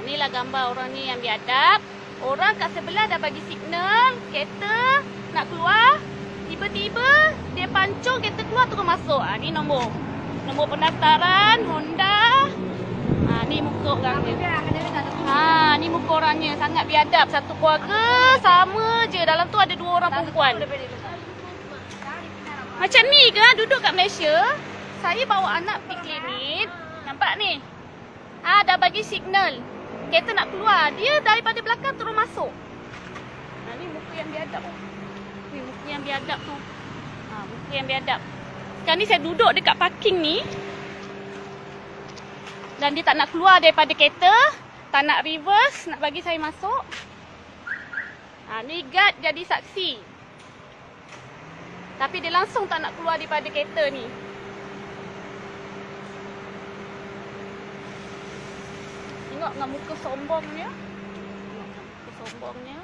Inilah gambar orang ni yang biadab. Orang kat sebelah dah bagi signal, kereta nak keluar. Tiba-tiba dia pancung kereta keluar terus masuk. Ni nombor pendaftaran Honda. Ni muka orangnya. Ni muka orangnya. Sangat biadab. Satu keluarga sama je. Dalam tu ada 2 orang perempuan. Macam ni ke duduk kat Malaysia? Saya bawa anak pergi klinik. Nampak ni? Dah bagi signal. Kereta nak keluar. Dia daripada belakang terus masuk. Ni muka yang biadab. Ni muka yang biadab tu. Muka yang biadab. Sekarang ni saya duduk dekat parking ni. Dan dia tak nak keluar daripada kereta. Tak nak reverse. Nak bagi saya masuk. Ni guard jadi saksi. Tapi dia langsung tak nak keluar daripada kereta ni. Tengok dengan muka sombongnya. Muka sombongnya.